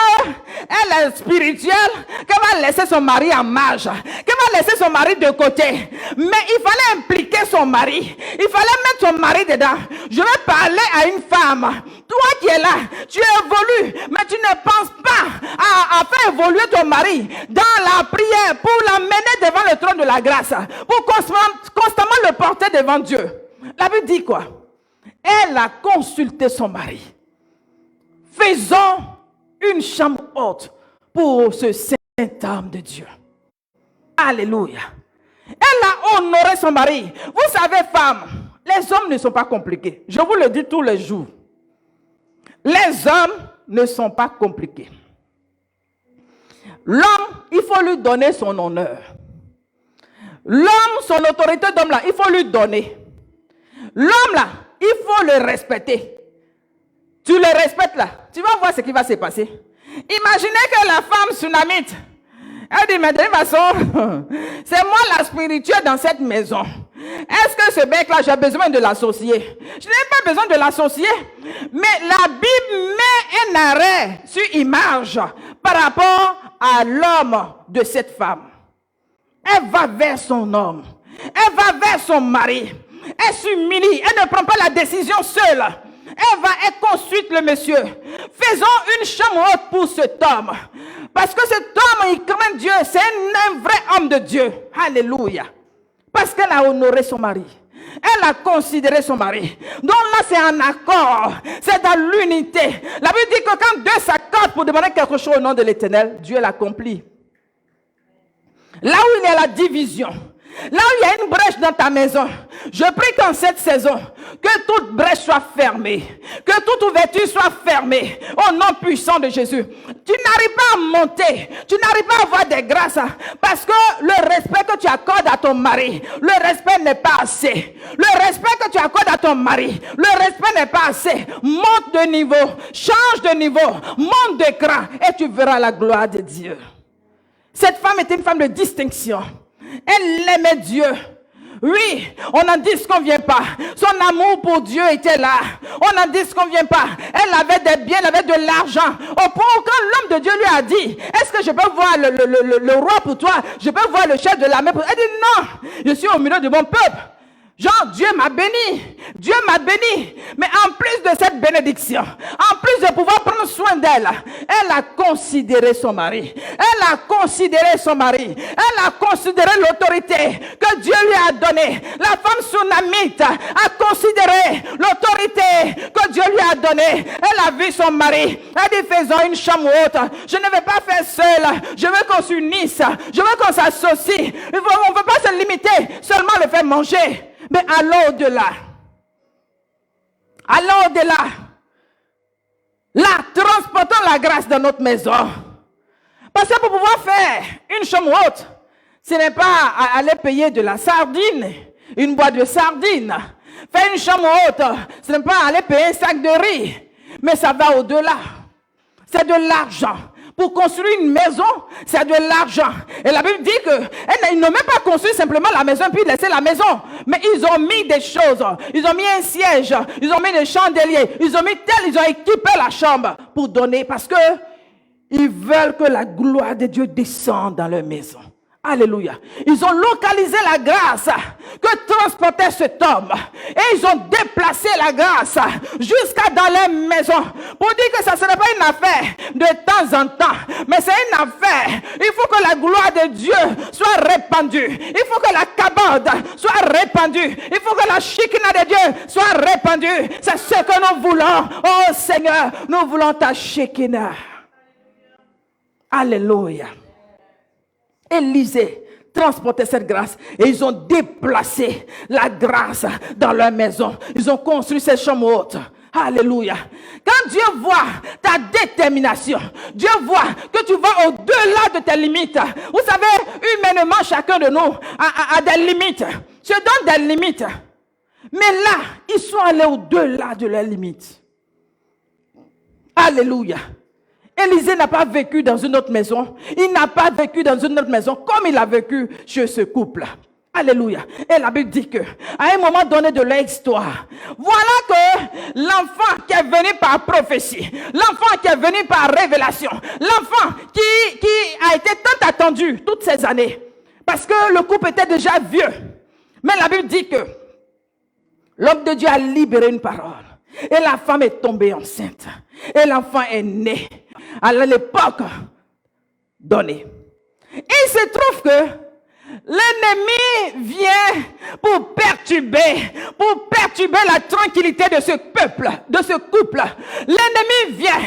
elle est spirituelle qu'elle va laisser son mari en marge, qu'elle va laisser son mari de côté. Mais il fallait impliquer son mari. Il fallait mettre son mari dedans. Je vais parler à une femme. Toi qui es là, tu évolues, mais tu ne penses pas à faire évoluer ton mari dans la prière pour l'amener devant le trône de la grâce, pour constamment le porter devant Dieu. La Bible dit quoi? Elle a consulté son mari. Faisons une chambre haute pour ce saint homme de Dieu. Alléluia. Elle a honoré son mari. Vous savez, femmes, les hommes ne sont pas compliqués. Je vous le dis tous les jours. Les hommes ne sont pas compliqués. L'homme, il faut lui donner son honneur. L'homme, son autorité d'homme là, il faut lui donner. L'homme là, il faut le respecter. Tu le respectes là, tu vas voir ce qui va se passer. Imaginez que la femme tsunamite, elle dit, mais de toute façon, c'est moi la spirituelle dans cette maison. Est-ce que ce mec là, j'ai besoin de l'associer? Je n'ai pas besoin de l'associer. Mais la Bible met un arrêt sur image par rapport à l'homme de cette femme. Elle va vers son homme. Elle va vers son mari. Elle s'humilie. Elle ne prend pas la décision seule. Elle consulte le monsieur. Faisons une chambre haute pour cet homme. Parce que cet homme, il craint Dieu. C'est un vrai homme de Dieu. Alléluia. Parce qu'elle a honoré son mari. Elle a considéré son mari. Donc là, c'est un accord. C'est dans l'unité. La Bible dit que quand deux s'accordent pour demander quelque chose au nom de l'Éternel, Dieu l'accomplit. Là où il y a la division, là où il y a une brèche dans ta maison, je prie qu'en cette saison, que toute brèche soit fermée, que toute ouverture soit fermée, au nom puissant de Jésus. Tu n'arrives pas à monter, tu n'arrives pas à avoir des grâces, parce que le respect que tu accordes à ton mari, le respect n'est pas assez. Le respect que tu accordes à ton mari, le respect n'est pas assez. Monte de niveau, change de niveau, monte de cran, et tu verras la gloire de Dieu. Cette femme était une femme de distinction. Elle aimait Dieu. Oui, on n'en dit ce qu'on vient pas. Son amour pour Dieu était là. On n'en dit ce qu'on vient pas. Elle avait des biens, elle avait de l'argent. Au point où quand l'homme de Dieu lui a dit, est-ce que je peux voir le roi pour toi? Je peux voir le chef de l'armée pour toi? Elle dit non, je suis au milieu de mon peuple. Genre, Dieu m'a béni. Dieu m'a béni. Mais en plus de cette bénédiction, en plus de pouvoir prendre soin d'elle, elle a considéré son mari. Elle a considéré son mari. Elle a considéré l'autorité que Dieu lui a donnée. La femme tsunamite a considéré l'autorité que Dieu lui a donnée. Elle a vu son mari. Elle dit, faisons une chambre haute. Je ne vais pas faire seule. Je veux qu'on s'unisse. Je veux qu'on s'associe. On ne veut pas se limiter seulement à le faire manger. Mais allons au-delà. Allons au-delà. Là, transportons la grâce dans notre maison. Parce que pour pouvoir faire une chambre haute, ce n'est pas aller payer de la sardine, une boîte de sardines. Faire une chambre haute, ce n'est pas aller payer un sac de riz. Mais ça va au-delà. C'est de l'argent. Pour construire une maison, c'est de l'argent. Et la Bible dit qu'ils n'ont même pas construit simplement la maison puis laissé la maison. Mais ils ont mis des choses. Ils ont mis un siège. Ils ont mis des chandeliers. Ils ont équipé la chambre pour donner. Parce que ils veulent que la gloire de Dieu descende dans leur maison. Alléluia. Ils ont localisé la grâce que transportait cet homme. Et ils ont déplacé la grâce jusqu'à dans les maisons. Pour dire que ça ne serait pas une affaire de temps en temps. Mais c'est une affaire. Il faut que la gloire de Dieu soit répandue. Il faut que la cabode soit répandue. Il faut que la Shekinah de Dieu soit répandue. C'est ce que nous voulons. Oh Seigneur, nous voulons ta Shekinah. Alléluia. Élisée transportait cette grâce et ils ont déplacé la grâce dans leur maison. Ils ont construit ces chambres hautes. Alléluia. Quand Dieu voit ta détermination, Dieu voit que tu vas au-delà de tes limites. Vous savez, humainement, chacun de nous a des limites. Je donne des limites. Mais là, ils sont allés au-delà de leurs limites. Alléluia. Élisée n'a pas vécu dans une autre maison. Il n'a pas vécu dans une autre maison comme il a vécu chez ce couple. Alléluia. Et la Bible dit que, à un moment donné de leur histoire, voilà que l'enfant qui est venu par prophétie, l'enfant qui est venu par révélation, l'enfant qui a été tant attendu toutes ces années, parce que le couple était déjà vieux. Mais la Bible dit que l'homme de Dieu a libéré une parole. Et la femme est tombée enceinte. Et l'enfant est né à l'époque donnée. Et il se trouve que l'ennemi vient pour perturber la tranquillité de ce peuple, de ce couple. L'ennemi vient.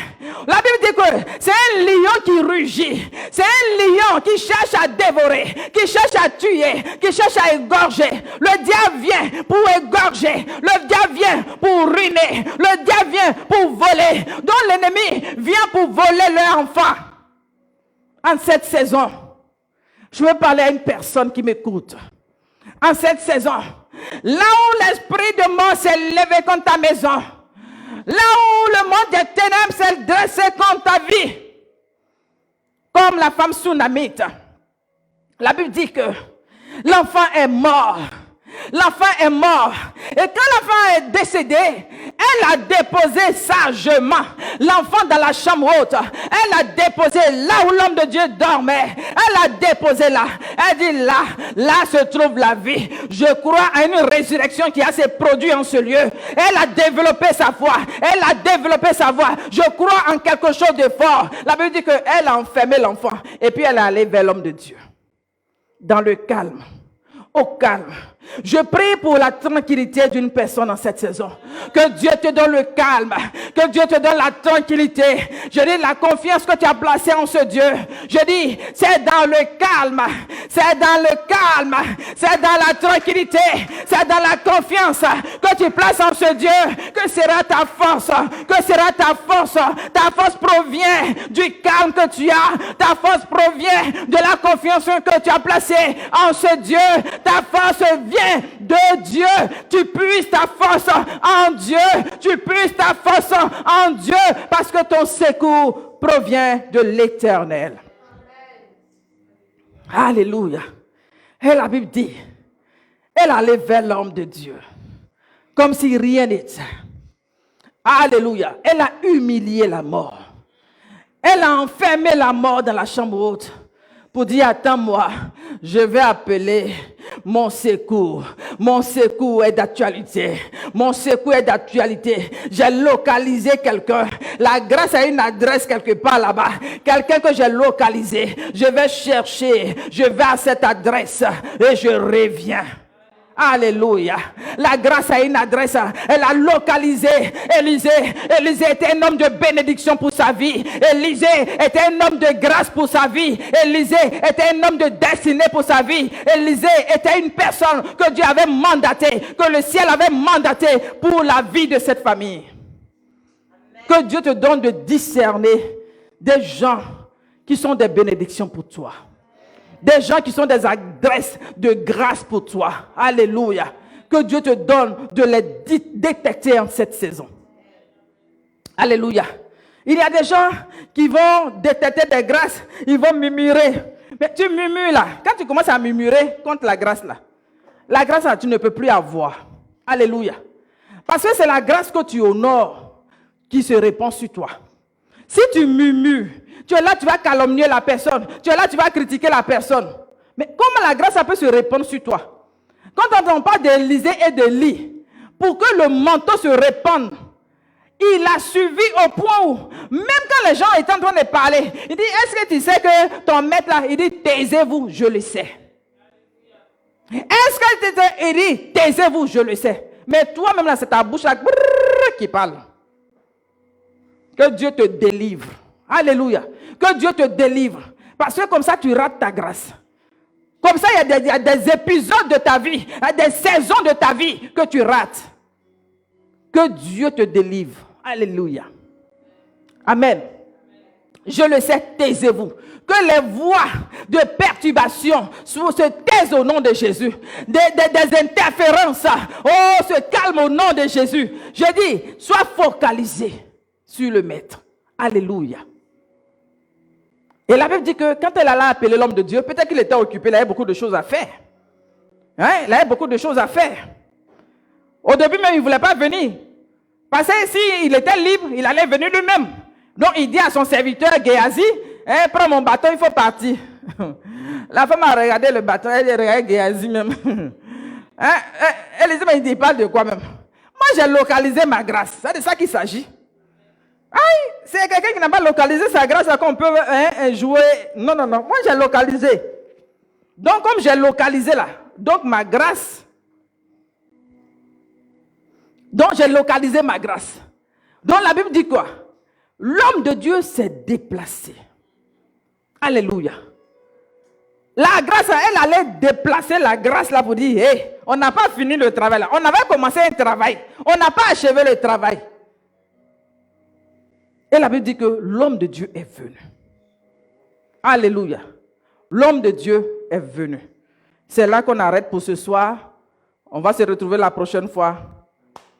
La Bible dit que c'est un lion qui rugit. C'est un lion qui cherche à dévorer, qui cherche à tuer, qui cherche à égorger. Le diable vient pour égorger. Le diable vient pour ruiner. Le diable vient pour voler. Donc l'ennemi vient pour voler leur enfant. En cette saison, je veux parler à une personne qui m'écoute. En cette saison, là où l'esprit de mort s'est levé contre ta maison, là où le monde des ténèbres s'est dressé contre ta vie, comme la femme Sunamite, la Bible dit que l'enfant est mort. L'enfant est mort. Et quand l'enfant est décédé, elle a déposé sagement l'enfant dans la chambre haute. Elle a déposé là où l'homme de Dieu dormait. Elle a déposé là. Elle dit là se trouve la vie. Je crois à une résurrection qui a ses produits en ce lieu. Elle a développé sa foi. Elle a développé sa voix. Je crois en quelque chose de fort. La Bible dit qu'elle a enfermé l'enfant. Et puis elle est allée vers l'homme de Dieu. Dans le calme. Au calme. Je prie pour la tranquillité d'une personne en cette saison. Que Dieu te donne le calme. Que Dieu te donne la tranquillité. Je dis la confiance que tu as placée en ce Dieu. Je dis, c'est dans le calme. C'est dans le calme. C'est dans la tranquillité. C'est dans la confiance que tu places en ce Dieu. Que sera ta force. Que sera ta force. Ta force provient du calme que tu as. Ta force provient de la confiance que tu as placée en ce Dieu. Ta force vient de Dieu. Tu puisses ta force en Dieu. Tu puisses ta force en Dieu parce que ton secours provient de l'Éternel. Alléluia. Et la Bible dit, elle allait vers l'homme de Dieu comme si rien n'était. Alléluia. Elle a humilié la mort. Elle a enfermé la mort dans la chambre haute pour dire, attends-moi, je vais appeler mon secours. Mon secours est d'actualité. Mon secours est d'actualité. J'ai localisé quelqu'un. La grâce a une adresse quelque part là-bas. Quelqu'un que j'ai localisé. Je vais chercher. Je vais à cette adresse et je reviens. Alléluia. La grâce a une adresse. Elle a localisé Élisée. Élisée était un homme de bénédiction pour sa vie. Élisée était un homme de grâce pour sa vie. Élisée était un homme de destinée pour sa vie. Élisée était une personne que Dieu avait mandatée, que le ciel avait mandatée pour la vie de cette famille. Amen. Que Dieu te donne de discerner des gens qui sont des bénédictions pour toi. Des gens qui sont des adresses de grâce pour toi. Alléluia. Que Dieu te donne de les détecter en cette saison. Alléluia. Il y a des gens qui vont détecter des grâces, ils vont murmurer. Mais tu murmures là. Quand tu commences à murmurer contre la grâce là, tu ne peux plus avoir. Alléluia. Parce que c'est la grâce que tu honores qui se répand sur toi. Si tu murmures, tu es là, tu vas calomnier la personne. Tu es là, tu vas critiquer la personne. Mais comment la grâce ça peut se répandre sur toi? Quand on entend pas d'Élisée et d'Élie, pour que le manteau se répande, il a suivi au point où, même quand les gens étaient en train de parler, il dit, est-ce que tu sais que ton maître là, il dit, taisez-vous, je le sais. Est-ce que il dit, taisez-vous, je le sais. Mais toi-même là, c'est ta bouche là, qui parle. Que Dieu te délivre. Alléluia. Que Dieu te délivre. Parce que comme ça, tu rates ta grâce. Comme ça, il y a des épisodes de ta vie, il y a des saisons de ta vie que tu rates. Que Dieu te délivre. Alléluia. Amen. Je le sais, taisez-vous. Que les voix de perturbation se taisent au nom de Jésus. Des interférences, se calment au nom de Jésus. Je dis, sois focalisé sur le Maître. Alléluia. Et la Bible dit que quand elle allait appeler l'homme de Dieu, peut-être qu'il était occupé, il avait beaucoup de choses à faire. Hein? Il avait beaucoup de choses à faire. Au début même, il ne voulait pas venir. Parce que s'il était libre, il allait venir lui-même. Donc il dit à son serviteur Géasi, prends mon bâton, il faut partir. La femme a regardé le bâton, elle a regardé Géasi même. Elle dit, il parle de quoi même? Moi j'ai localisé ma grâce, c'est de ça qu'il s'agit. Aïe, c'est quelqu'un qui n'a pas localisé sa grâce qu'on peut jouer. Non. Moi, j'ai localisé. Donc, comme j'ai localisé là, donc ma grâce. Donc, j'ai localisé ma grâce. Donc, la Bible dit quoi? L'homme de Dieu s'est déplacé. Alléluia. La grâce, elle allait déplacer la grâce là pour dire, hey, on n'a pas fini le travail là. On avait commencé un travail. On n'a pas achevé le travail. Et la Bible dit que l'homme de Dieu est venu. Alléluia. L'homme de Dieu est venu. C'est là qu'on arrête pour ce soir. On va se retrouver la prochaine fois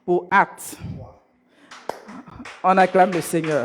pour Actes. On acclame le Seigneur.